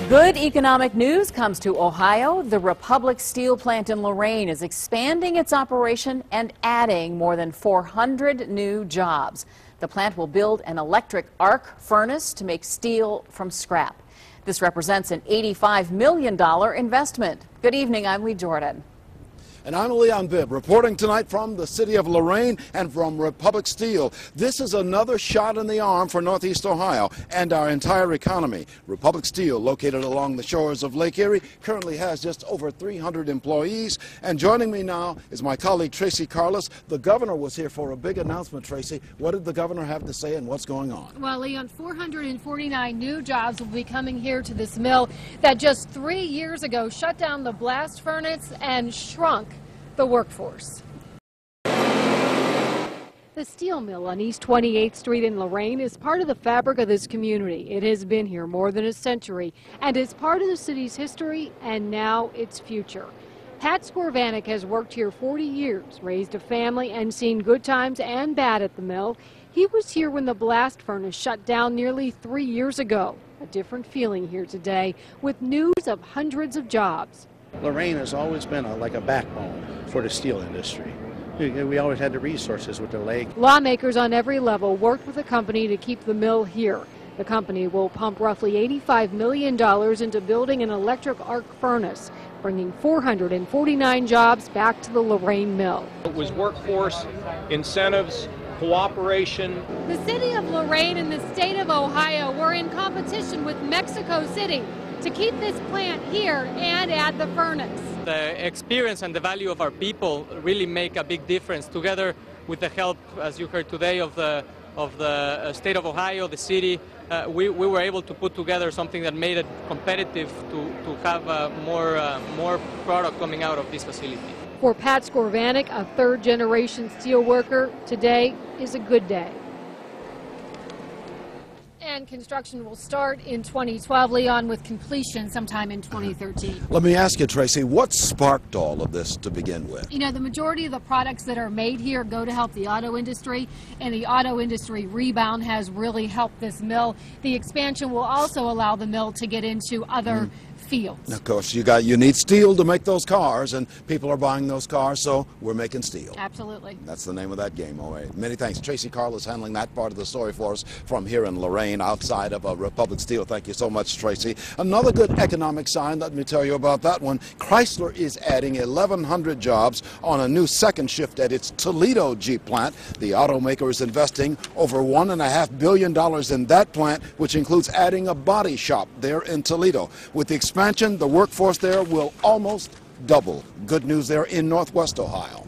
Good economic news comes to Ohio. The Republic Steel plant in Lorain is expanding its operation and adding more than 400 new jobs. The plant will build an electric arc furnace to make steel from scrap. This represents an $85 million investment. Good evening, I'm Lee Jordan. And I'm Leon Bibb, reporting tonight from the city of Lorain and from Republic Steel. This is another shot in the arm for Northeast Ohio and our entire economy. Republic Steel, located along the shores of Lake Erie, currently has just over 300 employees. And joining me now is my colleague Tracy Carlos. The governor was here for a big announcement, Tracy. What did the governor have to say and what's going on? Well, Leon, 449 new jobs will be coming here to this mill that just 3 years ago shut down the blast furnace and shrunk the workforce. The steel mill on East 28th Street in Lorain is part of the fabric of this community. It has been here more than a century and is part of the city's history and now its future. Pat Skorvanik has worked here 40 years, raised a family and seen good times and bad at the mill. He was here when the blast furnace shut down nearly 3 years ago. A different feeling here today with news of hundreds of jobs. Lorain has always been like a backbone for the steel industry. We always had the resources with the lake. Lawmakers on every level worked with the company to keep the mill here. The company will pump roughly $85 million into building an electric arc furnace, bringing 449 jobs back to the Lorain mill. It was workforce, incentives, cooperation. The city of Lorain and the state of Ohio were in competition with Mexico City to keep this plant here and add the furnace. The experience and the value of our people really make a big difference. Together with the help, as you heard today, of the state of Ohio, the city, we were able to put together something that made it competitive to have more product coming out of this facility. For Pat Skorvanik, a third-generation steel worker, today is a good day. And construction will start in 2012, Leon, with completion sometime in 2013. Let me ask you, Tracy, what sparked all of this to begin with? You know, the majority of the products that are made here go to help the auto industry, and the auto industry rebound has really helped this mill. The expansion will also allow the mill to get into other fields. Of course, you need steel to make those cars, and people are buying those cars, so we're making steel. Absolutely. That's the name of that game. All right. Many thanks. Tracy Carlos handling that part of the story for us from here in Lorain, outside of Republic Steel. Thank you so much, Tracy. Another good economic sign, let me tell you about that one. Chrysler is adding 1,100 jobs on a new second shift at its Toledo Jeep plant. The automaker is investing over $1.5 billion in that plant, which includes adding a body shop there in Toledo. With the expansion, the workforce there will almost double. Good news there in Northwest Ohio.